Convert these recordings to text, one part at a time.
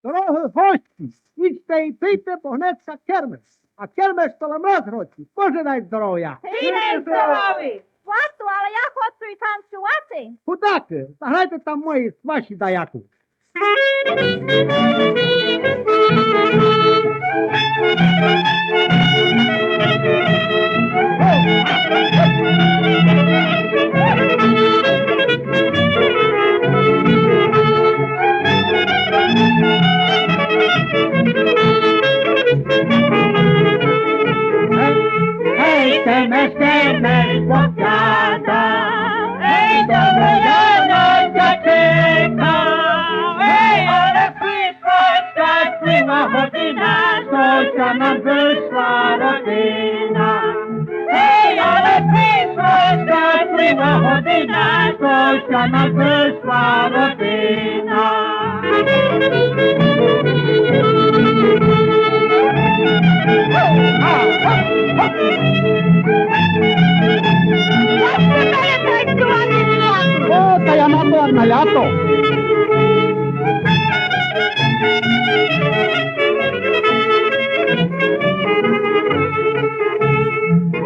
Дорогі гості, ідьте і пийте, бо гнеться кермес. А кермес то ламраз році. Боже дай здоров'я. Гідний здоровий! Хлопцю, але я хочу і танцювати. Худаки, заграйте там мої ваші даяку. Hej, kermes, bokiada, hej, do Jana dziewczynka, hej, ale przyszła szczęśliwa godzina, Zosia nam wyszła rodzina. Hej, ale przyszła szczęśliwa godzina, Zosia nam wyszła rodzina. O, ta Yamato na jato.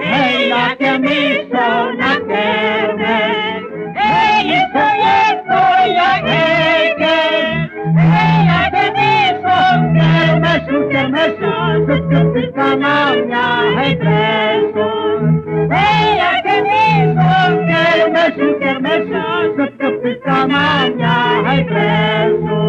Hej, jakie mistrzo na kermes, hej, jest to jak hejker. Hej, jakie mistrzo kermesu, szybko na mnie hejkresu. Hej, jakie mistrzo kermesu, szybko na mnie hejkresu.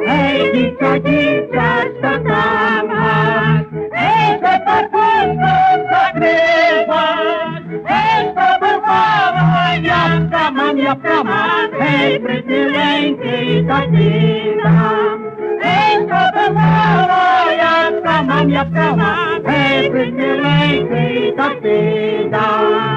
Hej, dzicia, stakałaś, hej, te papuszko zakrywasz, hej, to bywała jabłka mam, hej, prytyleńki zacinam. Hej, to bywała jabłka mam, hej, prytyleńki zacinam.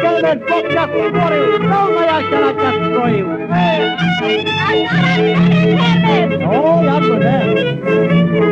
Kermes, bokia stworzył, pełno ja się na cię stroił. O, jak to nie?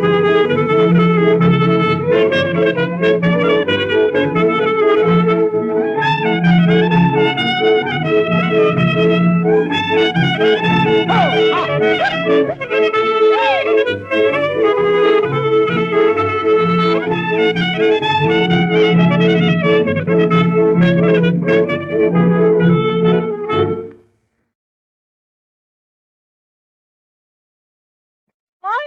Oj,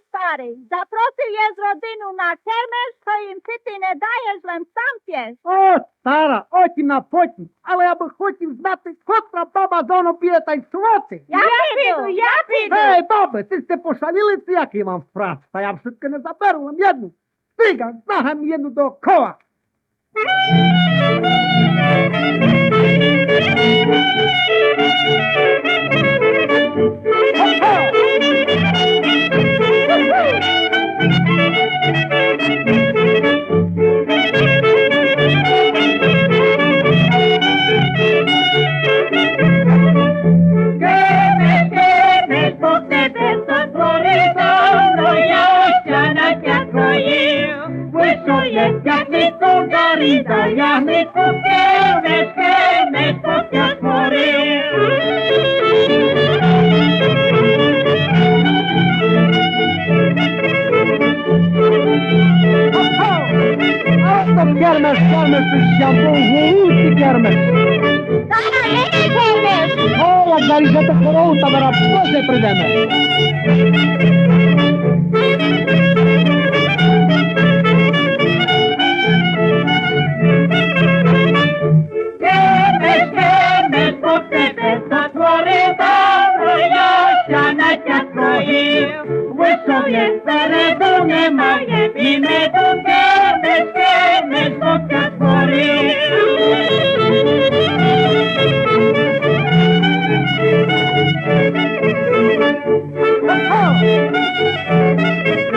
stary, zaprosił je z rodzinu na kermes, to im ty nie dajesz, lem sam pies. О, стара, потім на потім. Але я би хотів знати, котра баба зону піде танцювати. Я піду. Ей, баби, ти сте пошаліли, це який вам вправ? Та я все-таки не заберу вам єдну. Стига, нагам єдну до кола. Kermes, bo тебе затворито, но я ощана тя твоїв. Висує п'ятницю горіта, ягнику кермес, бо тя творив. Ото кермес, шампун, гулуці кермес. О, як заріжете корову, та вона позже прийдеме. Kermes, бо тебе затворито, но я ощана тя твоїв. Висує переду немає, і меду кермес, бо тя творив.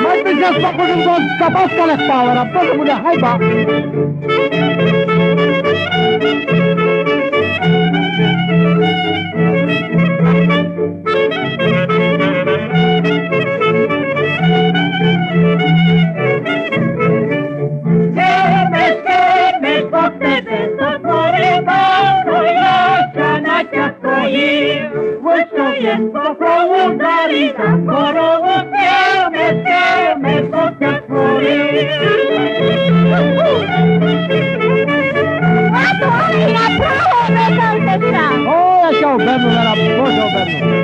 Mai târziu să fac un don Tabascale Power, apoi mune haiba. Oh, esse é o Berno, era bom, é o Berno.